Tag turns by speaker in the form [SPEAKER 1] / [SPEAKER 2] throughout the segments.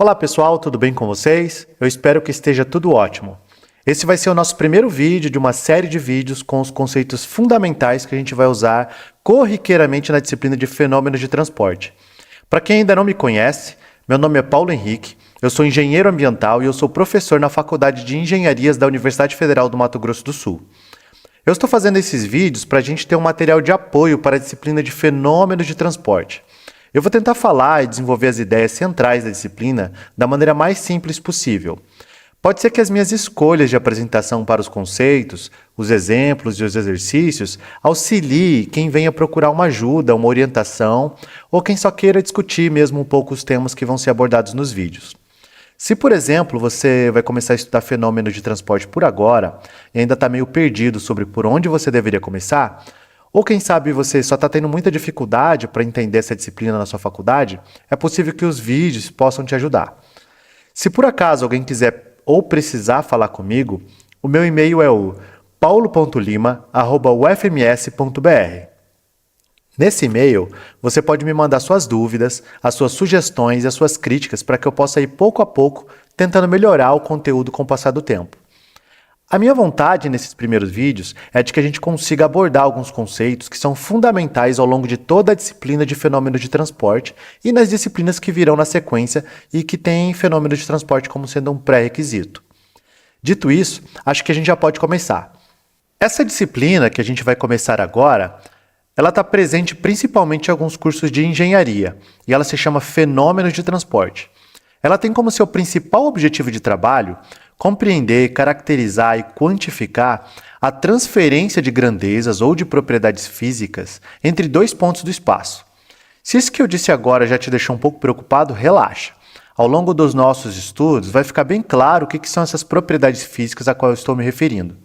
[SPEAKER 1] Olá pessoal, tudo bem com vocês? Eu espero que esteja tudo ótimo. Esse vai ser o nosso primeiro vídeo de uma série de vídeos com os conceitos fundamentais que a gente vai usar corriqueiramente na disciplina de fenômenos de transporte. Para quem ainda não me conhece, meu nome é Paulo Henrique, eu sou engenheiro ambiental e eu sou professor na Faculdade de Engenharias da Universidade Federal do Mato Grosso do Sul. Eu estou fazendo esses vídeos para a gente ter um material de apoio para a disciplina de fenômenos de transporte. Eu vou tentar falar e desenvolver as ideias centrais da disciplina da maneira mais simples possível. Pode ser que as minhas escolhas de apresentação para os conceitos, os exemplos e os exercícios auxiliem quem venha procurar uma ajuda, uma orientação, ou quem só queira discutir mesmo um pouco os temas que vão ser abordados nos vídeos. Se, por exemplo, você vai começar a estudar fenômenos de transporte por agora e ainda está meio perdido sobre por onde você deveria começar, ou quem sabe você só está tendo muita dificuldade para entender essa disciplina na sua faculdade, é possível que os vídeos possam te ajudar. Se por acaso alguém quiser ou precisar falar comigo, o meu e-mail é o paulo.lima@ufms.br. Nesse e-mail, você pode me mandar suas dúvidas, as suas sugestões e as suas críticas para que eu possa ir pouco a pouco tentando melhorar o conteúdo com o passar do tempo. A minha vontade nesses primeiros vídeos é de que a gente consiga abordar alguns conceitos que são fundamentais ao longo de toda a disciplina de fenômenos de transporte e nas disciplinas que virão na sequência e que têm fenômenos de transporte como sendo um pré-requisito. Dito isso, acho que a gente já pode começar. Essa disciplina que a gente vai começar agora, ela está presente principalmente em alguns cursos de engenharia e ela se chama Fenômenos de Transporte. Ela tem como seu principal objetivo de trabalho compreender, caracterizar e quantificar a transferência de grandezas ou de propriedades físicas entre dois pontos do espaço. Se isso que eu disse agora já te deixou um pouco preocupado, relaxa. Ao longo dos nossos estudos vai ficar bem claro o que são essas propriedades físicas a qual eu estou me referindo.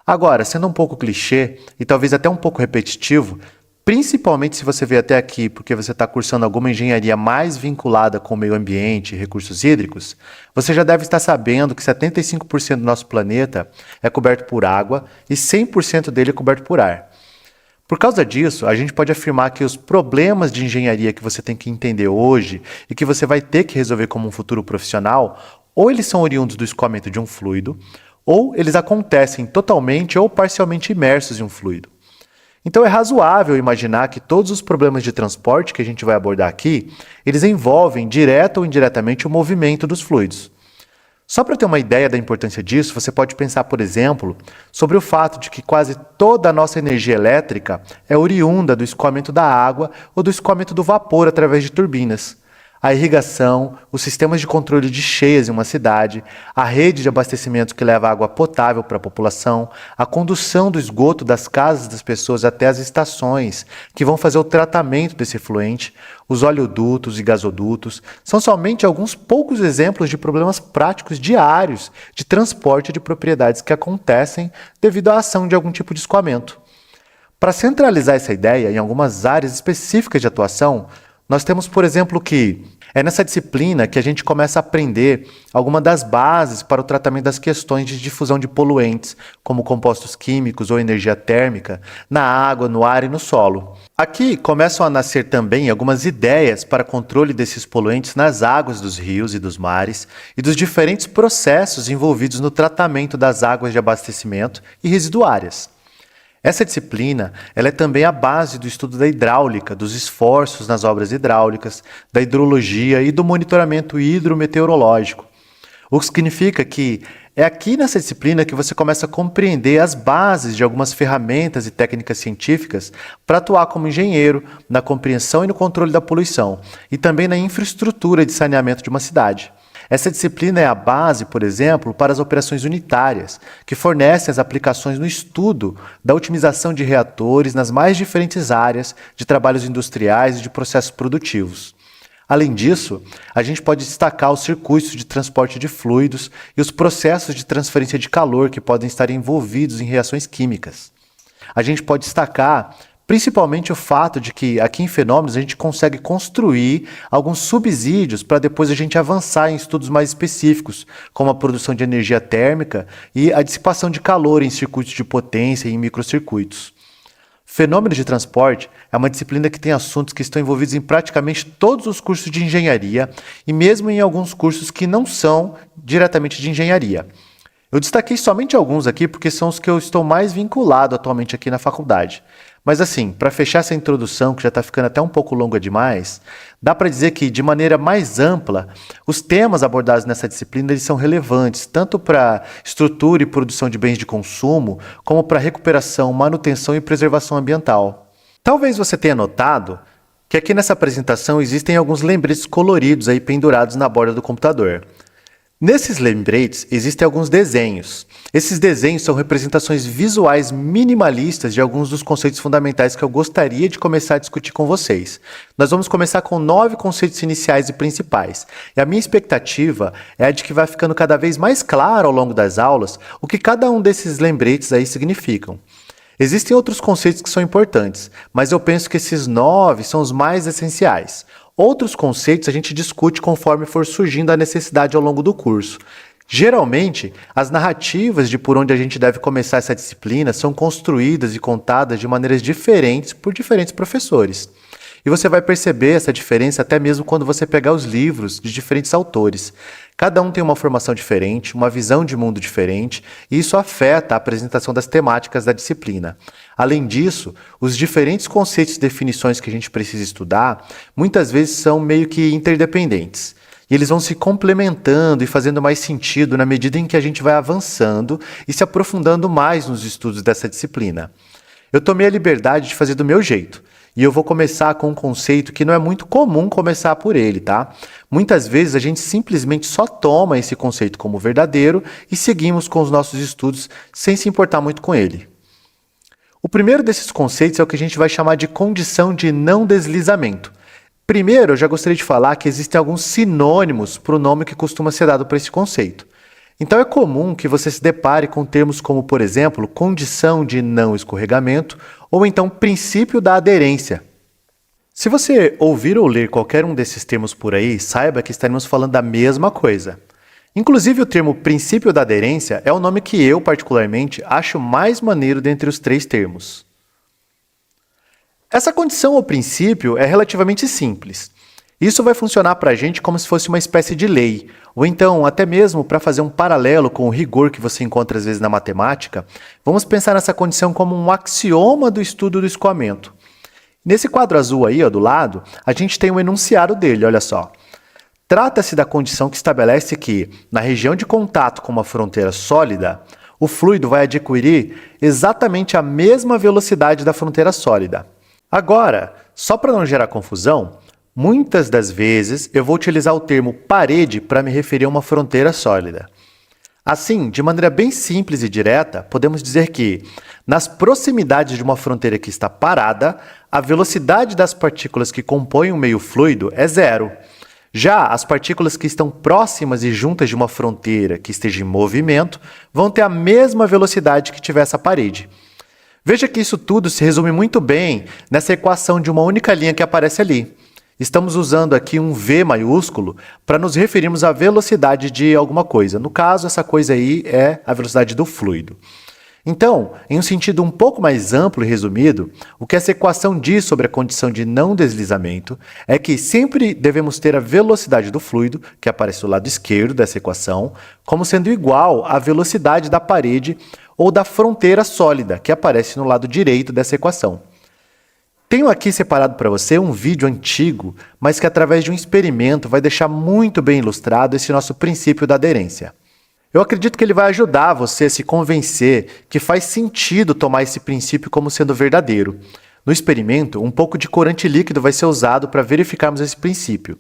[SPEAKER 1] Agora, sendo um pouco clichê e talvez até um pouco repetitivo, principalmente se você veio até aqui porque você está cursando alguma engenharia mais vinculada com o meio ambiente e recursos hídricos, você já deve estar sabendo que 75% do nosso planeta é coberto por água e 100% dele é coberto por ar. Por causa disso, a gente pode afirmar que os problemas de engenharia que você tem que entender hoje e que você vai ter que resolver como um futuro profissional, ou eles são oriundos do escoamento de um fluido, ou eles acontecem totalmente ou parcialmente imersos em um fluido. Então é razoável imaginar que todos os problemas de transporte que a gente vai abordar aqui, eles envolvem direta ou indiretamente o movimento dos fluidos. Só para ter uma ideia da importância disso, você pode pensar, por exemplo, sobre o fato de que quase toda a nossa energia elétrica é oriunda do escoamento da água ou do escoamento do vapor através de turbinas. A irrigação, os sistemas de controle de cheias em uma cidade, a rede de abastecimento que leva água potável para a população, a condução do esgoto das casas das pessoas até as estações que vão fazer o tratamento desse efluente, os oleodutos e gasodutos, são somente alguns poucos exemplos de problemas práticos diários de transporte de propriedades que acontecem devido à ação de algum tipo de escoamento. Para centralizar essa ideia em algumas áreas específicas de atuação, nós temos, por exemplo, que é nessa disciplina que a gente começa a aprender algumas das bases para o tratamento das questões de difusão de poluentes, como compostos químicos ou energia térmica, na água, no ar e no solo. Aqui começam a nascer também algumas ideias para controle desses poluentes nas águas dos rios e dos mares e dos diferentes processos envolvidos no tratamento das águas de abastecimento e residuárias. Essa disciplina ela é também a base do estudo da hidráulica, dos esforços nas obras hidráulicas, da hidrologia e do monitoramento hidrometeorológico. O que significa que é aqui nessa disciplina que você começa a compreender as bases de algumas ferramentas e técnicas científicas para atuar como engenheiro na compreensão e no controle da poluição e também na infraestrutura de saneamento de uma cidade. Essa disciplina é a base, por exemplo, para as operações unitárias, que fornecem as aplicações no estudo da otimização de reatores nas mais diferentes áreas de trabalhos industriais e de processos produtivos. Além disso, a gente pode destacar os circuitos de transporte de fluidos e os processos de transferência de calor que podem estar envolvidos em reações químicas. A gente pode destacar principalmente o fato de que aqui em Fenômenos a gente consegue construir alguns subsídios para depois a gente avançar em estudos mais específicos, como a produção de energia térmica e a dissipação de calor em circuitos de potência e em microcircuitos. Fenômenos de transporte é uma disciplina que tem assuntos que estão envolvidos em praticamente todos os cursos de engenharia e mesmo em alguns cursos que não são diretamente de engenharia. Eu destaquei somente alguns aqui porque são os que eu estou mais vinculado atualmente aqui na faculdade. Mas assim, para fechar essa introdução, que já está ficando até um pouco longa demais, dá para dizer que, de maneira mais ampla, os temas abordados nessa disciplina eles são relevantes, tanto para estrutura e produção de bens de consumo, como para recuperação, manutenção e preservação ambiental. Talvez você tenha notado que aqui nessa apresentação existem alguns lembretes coloridos aí pendurados na borda do computador. Nesses lembretes existem alguns desenhos. Esses desenhos são representações visuais minimalistas de alguns dos conceitos fundamentais que eu gostaria de começar a discutir com vocês. Nós vamos começar com 9 conceitos iniciais e principais. E a minha expectativa é a de que vai ficando cada vez mais claro ao longo das aulas o que cada um desses lembretes aí significam. Existem outros conceitos que são importantes, mas eu penso que esses 9 são os mais essenciais. Outros conceitos a gente discute conforme for surgindo a necessidade ao longo do curso. Geralmente, as narrativas de por onde a gente deve começar essa disciplina são construídas e contadas de maneiras diferentes por diferentes professores. E você vai perceber essa diferença até mesmo quando você pegar os livros de diferentes autores. Cada um tem uma formação diferente, uma visão de mundo diferente, e isso afeta a apresentação das temáticas da disciplina. Além disso, os diferentes conceitos e definições que a gente precisa estudar, muitas vezes são meio que interdependentes. E eles vão se complementando e fazendo mais sentido na medida em que a gente vai avançando e se aprofundando mais nos estudos dessa disciplina. Eu tomei a liberdade de fazer do meu jeito. E eu vou começar com um conceito que não é muito comum começar por ele, tá? Muitas vezes a gente simplesmente só toma esse conceito como verdadeiro e seguimos com os nossos estudos sem se importar muito com ele. O primeiro desses conceitos é o que a gente vai chamar de condição de não deslizamento. Primeiro, eu já gostaria de falar que existem alguns sinônimos para o nome que costuma ser dado para esse conceito. Então é comum que você se depare com termos como, por exemplo, condição de não escorregamento ou então princípio da aderência. Se você ouvir ou ler qualquer um desses termos por aí, saiba que estaremos falando da mesma coisa. Inclusive o termo princípio da aderência é o nome que eu, particularmente, acho mais maneiro dentre os 3 termos. Essa condição ou princípio é relativamente simples. Isso vai funcionar para a gente como se fosse uma espécie de lei, ou então até mesmo para fazer um paralelo com o rigor que você encontra às vezes na matemática, vamos pensar nessa condição como um axioma do estudo do escoamento. Nesse quadro azul aí, ó, do lado, a gente tem um enunciado dele, olha só. Trata-se da condição que estabelece que, na região de contato com uma fronteira sólida, o fluido vai adquirir exatamente a mesma velocidade da fronteira sólida. Agora, só para não gerar confusão, muitas das vezes eu vou utilizar o termo parede para me referir a uma fronteira sólida. Assim, de maneira bem simples e direta, podemos dizer que, nas proximidades de uma fronteira que está parada, a velocidade das partículas que compõem o meio fluido é 0. Já as partículas que estão próximas e juntas de uma fronteira que esteja em movimento vão ter a mesma velocidade que tiver essa parede. Veja que isso tudo se resume muito bem nessa equação de uma única linha que aparece ali. Estamos usando aqui um V maiúsculo para nos referirmos à velocidade de alguma coisa. No caso, essa coisa aí é a velocidade do fluido. Então, em um sentido um pouco mais amplo e resumido, o que essa equação diz sobre a condição de não deslizamento é que sempre devemos ter a velocidade do fluido, que aparece do lado esquerdo dessa equação, como sendo igual à velocidade da parede ou da fronteira sólida, que aparece no lado direito dessa equação. Tenho aqui separado para você um vídeo antigo, mas que através de um experimento vai deixar muito bem ilustrado esse nosso princípio da aderência. Eu acredito que ele vai ajudar você a se convencer que faz sentido tomar esse princípio como sendo verdadeiro. No experimento, um pouco de corante líquido vai ser usado para verificarmos esse princípio.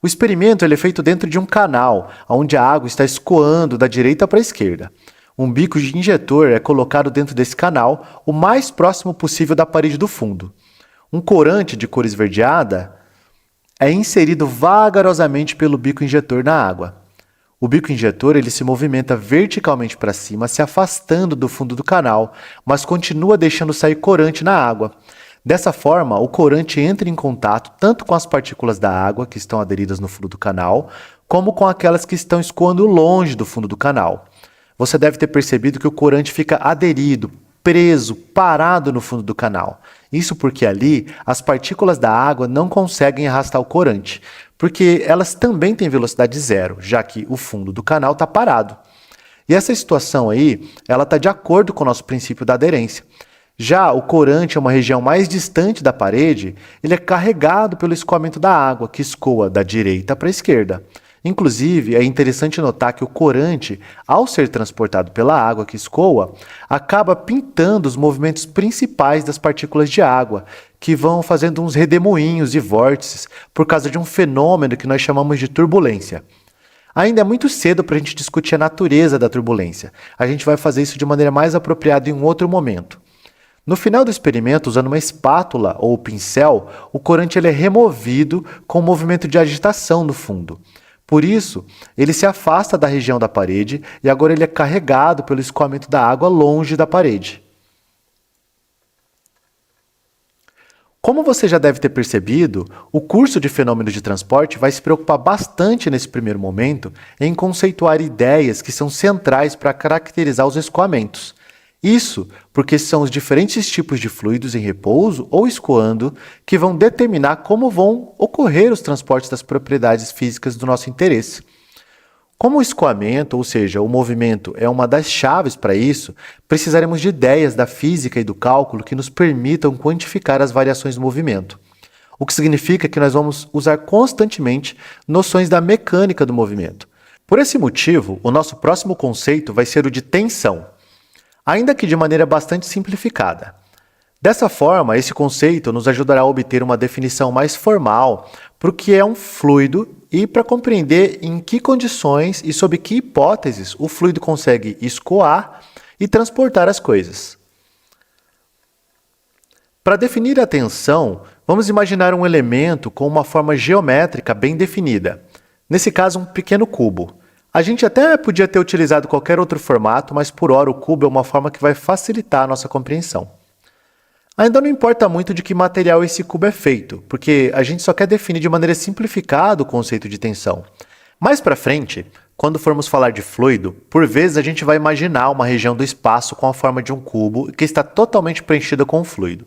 [SPEAKER 1] O experimento ele é feito dentro de um canal, onde a água está escoando da direita para a esquerda. Um bico de injetor é colocado dentro desse canal, o mais próximo possível da parede do fundo. Um corante de cor esverdeada é inserido vagarosamente pelo bico injetor na água. O bico injetor ele se movimenta verticalmente para cima, se afastando do fundo do canal, mas continua deixando sair corante na água. Dessa forma, o corante entra em contato tanto com as partículas da água que estão aderidas no fundo do canal, como com aquelas que estão escoando longe do fundo do canal. Você deve ter percebido que o corante fica aderido, preso, parado no fundo do canal. Isso porque ali as partículas da água não conseguem arrastar o corante, porque elas também têm velocidade zero, já que o fundo do canal está parado. E essa situação aí, ela está de acordo com o nosso princípio da aderência. Já o corante é uma região mais distante da parede, ele é carregado pelo escoamento da água, que escoa da direita para a esquerda. Inclusive, é interessante notar que o corante, ao ser transportado pela água que escoa, acaba pintando os movimentos principais das partículas de água, que vão fazendo uns redemoinhos e vórtices por causa de um fenômeno que nós chamamos de turbulência. Ainda é muito cedo para a gente discutir a natureza da turbulência. A gente vai fazer isso de maneira mais apropriada em um outro momento. No final do experimento, usando uma espátula ou pincel, o corante ele é removido com um movimento de agitação no fundo. Por isso, ele se afasta da região da parede e agora ele é carregado pelo escoamento da água longe da parede. Como você já deve ter percebido, o curso de fenômenos de transporte vai se preocupar bastante nesse primeiro momento em conceituar ideias que são centrais para caracterizar os escoamentos. Isso porque são os diferentes tipos de fluidos em repouso ou escoando que vão determinar como vão ocorrer os transportes das propriedades físicas do nosso interesse. Como o escoamento, ou seja, o movimento, é uma das chaves para isso, precisaremos de ideias da física e do cálculo que nos permitam quantificar as variações do movimento. O que significa que nós vamos usar constantemente noções da mecânica do movimento. Por esse motivo, o nosso próximo conceito vai ser o de tensão, ainda que de maneira bastante simplificada. Dessa forma, esse conceito nos ajudará a obter uma definição mais formal para o que é um fluido e para compreender em que condições e sob que hipóteses o fluido consegue escoar e transportar as coisas. Para definir a tensão, vamos imaginar um elemento com uma forma geométrica bem definida, nesse caso um pequeno cubo. A gente até podia ter utilizado qualquer outro formato, mas por hora o cubo é uma forma que vai facilitar a nossa compreensão. Ainda não importa muito de que material esse cubo é feito, porque a gente só quer definir de maneira simplificada o conceito de tensão. Mais para frente, quando formos falar de fluido, por vezes a gente vai imaginar uma região do espaço com a forma de um cubo que está totalmente preenchida com o fluido.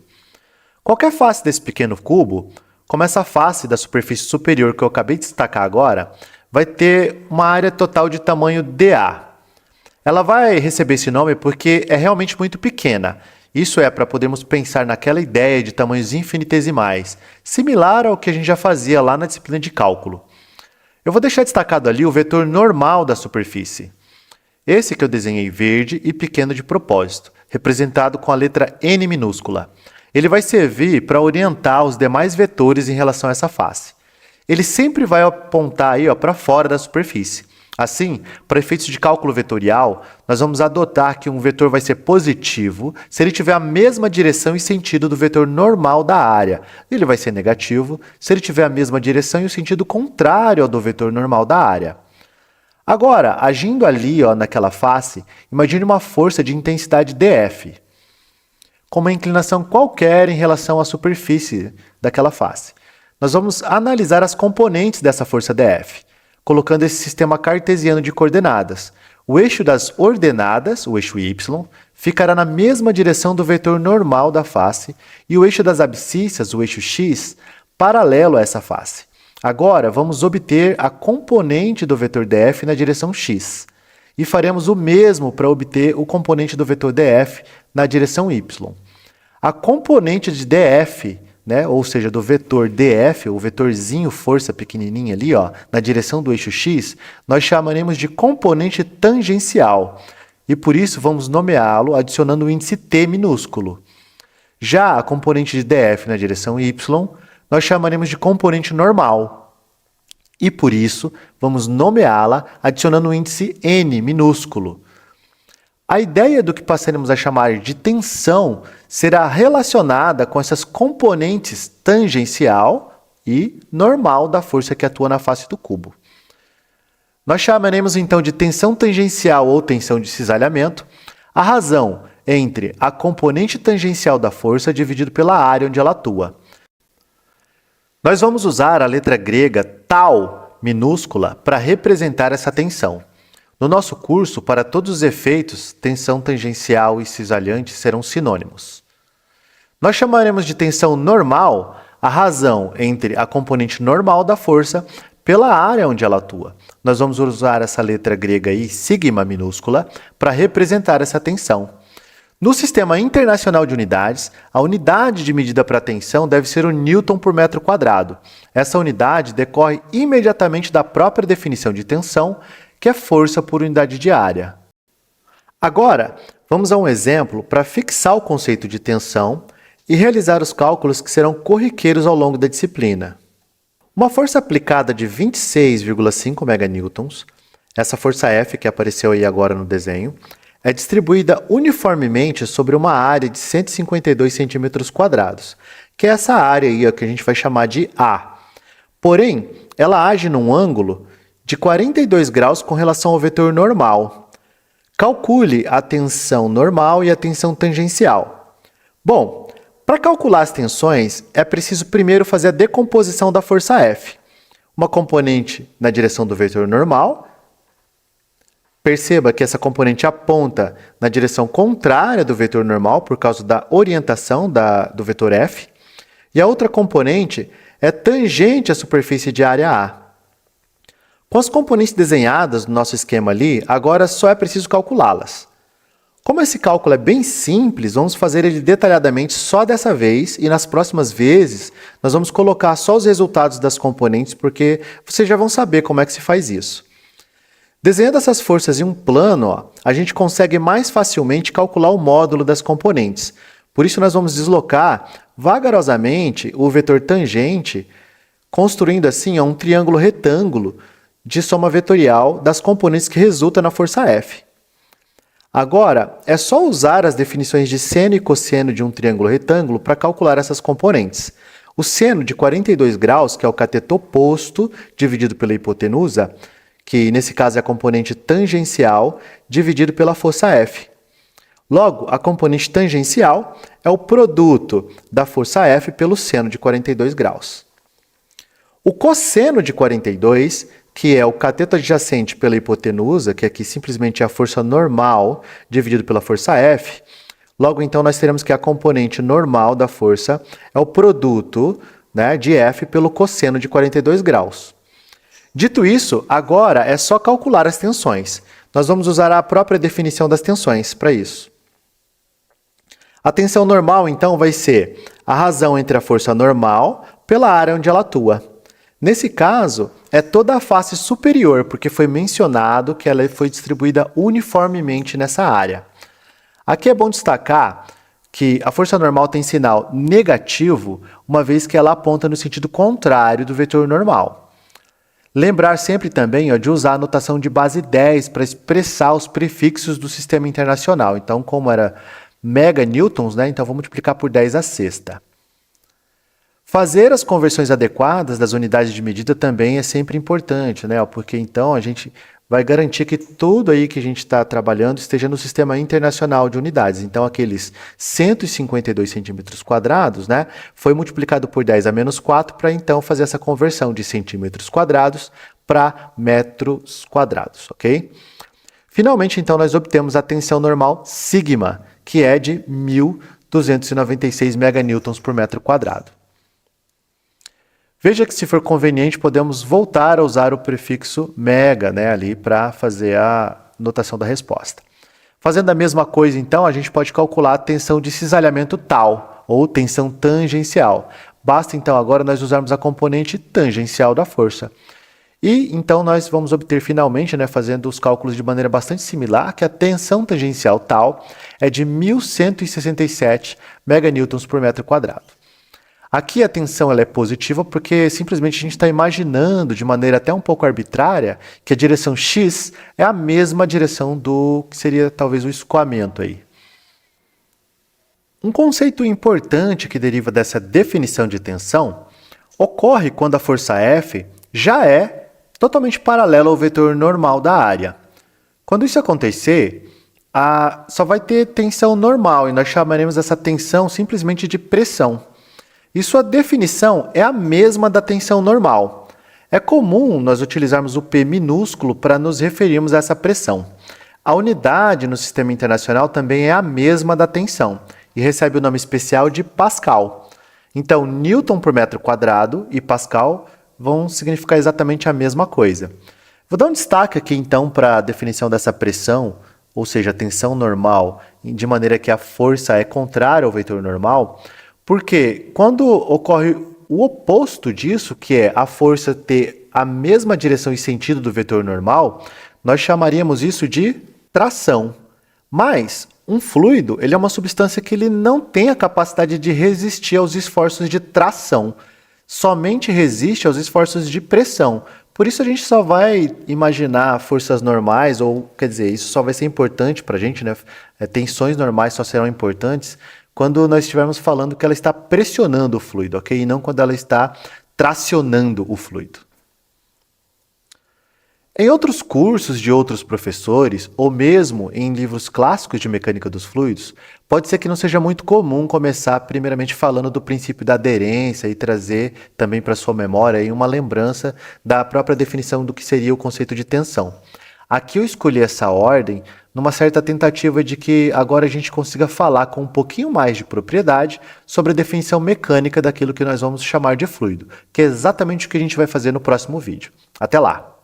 [SPEAKER 1] Qualquer face desse pequeno cubo, como essa face da superfície superior que eu acabei de destacar agora, vai ter uma área total de tamanho dA. Ela vai receber esse nome porque é realmente muito pequena. Isso é para podermos pensar naquela ideia de tamanhos infinitesimais, similar ao que a gente já fazia lá na disciplina de cálculo. Eu vou deixar destacado ali o vetor normal da superfície. Esse que eu desenhei verde e pequeno de propósito, representado com a letra N minúscula. Ele vai servir para orientar os demais vetores em relação a essa face. Ele sempre vai apontar aí para fora da superfície. Assim, para efeitos de cálculo vetorial, nós vamos adotar que um vetor vai ser positivo se ele tiver a mesma direção e sentido do vetor normal da área. Ele vai ser negativo se ele tiver a mesma direção e o sentido contrário ao do vetor normal da área. Agora, agindo ali naquela face, imagine uma força de intensidade dF, com uma inclinação qualquer em relação à superfície daquela face. Nós vamos analisar as componentes dessa força dF, colocando esse sistema cartesiano de coordenadas. O eixo das ordenadas, o eixo y, ficará na mesma direção do vetor normal da face e o eixo das abscissas, o eixo x, paralelo a essa face. Agora, vamos obter a componente do vetor dF na direção x. E faremos o mesmo para obter o componente do vetor dF na direção y. A componente de dF, ou seja, do vetor dF, o vetorzinho força pequenininha ali, na direção do eixo x, nós chamaremos de componente tangencial. E por isso vamos nomeá-lo adicionando o índice t minúsculo. Já a componente de dF na direção y, nós chamaremos de componente normal. E por isso vamos nomeá-la adicionando o índice n minúsculo. A ideia do que passaremos a chamar de tensão será relacionada com essas componentes tangencial e normal da força que atua na face do cubo. Nós chamaremos então de tensão tangencial ou tensão de cisalhamento a razão entre a componente tangencial da força dividido pela área onde ela atua. Nós vamos usar a letra grega tau minúscula para representar essa tensão. No nosso curso, para todos os efeitos, tensão tangencial e cisalhante serão sinônimos. Nós chamaremos de tensão normal a razão entre a componente normal da força pela área onde ela atua. Nós vamos usar essa letra grega aí, sigma minúscula, para representar essa tensão. No Sistema Internacional de Unidades, a unidade de medida para a tensão deve ser o Newton por metro quadrado. Essa unidade decorre imediatamente da própria definição de tensão, que é força por unidade de área. Agora, vamos a um exemplo para fixar o conceito de tensão e realizar os cálculos que serão corriqueiros ao longo da disciplina. Uma força aplicada de 26,5 meganewtons, essa força F que apareceu aí agora no desenho, é distribuída uniformemente sobre uma área de 152 centímetros quadrados, que é essa área aí que a gente vai chamar de A. Porém, ela age num ângulo de 42 graus com relação ao vetor normal. Calcule a tensão normal e a tensão tangencial. Bom, para calcular as tensões, é preciso primeiro fazer a decomposição da força F. Uma componente na direção do vetor normal. Perceba que essa componente aponta na direção contrária do vetor normal por causa da orientação do vetor F. E a outra componente é tangente à superfície de área A. Com as componentes desenhadas no nosso esquema ali, agora só é preciso calculá-las. Como esse cálculo é bem simples, vamos fazer ele detalhadamente só dessa vez e nas próximas vezes nós vamos colocar só os resultados das componentes porque vocês já vão saber como é que se faz isso. Desenhando essas forças em um plano, a gente consegue mais facilmente calcular o módulo das componentes. Por isso nós vamos deslocar vagarosamente o vetor tangente, construindo assim um triângulo retângulo de soma vetorial das componentes que resultam na força F. Agora, é só usar as definições de seno e cosseno de um triângulo retângulo para calcular essas componentes. O seno de 42 graus, que é o cateto oposto, dividido pela hipotenusa, que nesse caso é a componente tangencial, dividido pela força F. Logo, a componente tangencial é o produto da força F pelo seno de 42 graus. O cosseno de 42, que é o cateto adjacente pela hipotenusa, que aqui simplesmente é a força normal dividido pela força F, logo então nós teremos que a componente normal da força é o produto, né, de F pelo cosseno de 42 graus. Dito isso, agora é só calcular as tensões. Nós vamos usar a própria definição das tensões para isso. A tensão normal, então, vai ser a razão entre a força normal pela área onde ela atua. Nesse caso, é toda a face superior, porque foi mencionado que ela foi distribuída uniformemente nessa área. Aqui é bom destacar que a força normal tem sinal negativo, uma vez que ela aponta no sentido contrário do vetor normal. Lembrar sempre também de usar a notação de base 10 para expressar os prefixos do sistema internacional. Então, como era meganewtons, né? Então vou multiplicar por 10 à sexta. Fazer as conversões adequadas das unidades de medida também é sempre importante, né? Porque então a gente vai garantir que tudo aí que a gente está trabalhando esteja no Sistema Internacional de Unidades. Então aqueles 152 centímetros quadrados, né, foi multiplicado por 10 a menos 4 para então fazer essa conversão de centímetros quadrados para metros quadrados, ok? Finalmente, então, nós obtemos a tensão normal sigma, que é de 1.296 meganewtons por metro quadrado. Veja que, se for conveniente, podemos voltar a usar o prefixo mega, né, ali para fazer a notação da resposta. Fazendo a mesma coisa, então, a gente pode calcular a tensão de cisalhamento tal, ou tensão tangencial. Basta, então, agora nós usarmos a componente tangencial da força. E, então, nós vamos obter, finalmente, né, fazendo os cálculos de maneira bastante similar, que a tensão tangencial tal é de 1.167 meganewtons por metro quadrado. Aqui a tensão ela é positiva porque simplesmente a gente está imaginando de maneira até um pouco arbitrária que a direção x é a mesma direção do que seria talvez o escoamento aí. Um conceito importante que deriva dessa definição de tensão ocorre quando a força F já é totalmente paralela ao vetor normal da área. Quando isso acontecer, só vai ter tensão normal e nós chamaremos essa tensão simplesmente de pressão. E sua definição é a mesma da tensão normal. É comum nós utilizarmos o P minúsculo para nos referirmos a essa pressão. A unidade no sistema internacional também é a mesma da tensão e recebe o nome especial de Pascal. Então, Newton por metro quadrado e Pascal vão significar exatamente a mesma coisa. Vou dar um destaque aqui então para a definição dessa pressão, ou seja, a tensão normal, de maneira que a força é contrária ao vetor normal, porque quando ocorre o oposto disso, que é a força ter a mesma direção e sentido do vetor normal, nós chamaríamos isso de tração. Mas um fluido, ele é uma substância que ele não tem a capacidade de resistir aos esforços de tração. Somente resiste aos esforços de pressão. Por isso a gente só vai imaginar forças normais, ou quer dizer, isso só vai ser importante para a gente, né? Tensões normais só serão importantes quando nós estivermos falando que ela está pressionando o fluido, ok? E não quando ela está tracionando o fluido. Em outros cursos de outros professores, ou mesmo em livros clássicos de mecânica dos fluidos, pode ser que não seja muito comum começar primeiramente falando do princípio da aderência e trazer também para sua memória aí uma lembrança da própria definição do que seria o conceito de tensão. Aqui eu escolhi essa ordem numa certa tentativa de que agora a gente consiga falar com um pouquinho mais de propriedade sobre a definição mecânica daquilo que nós vamos chamar de fluido, que é exatamente o que a gente vai fazer no próximo vídeo. Até lá!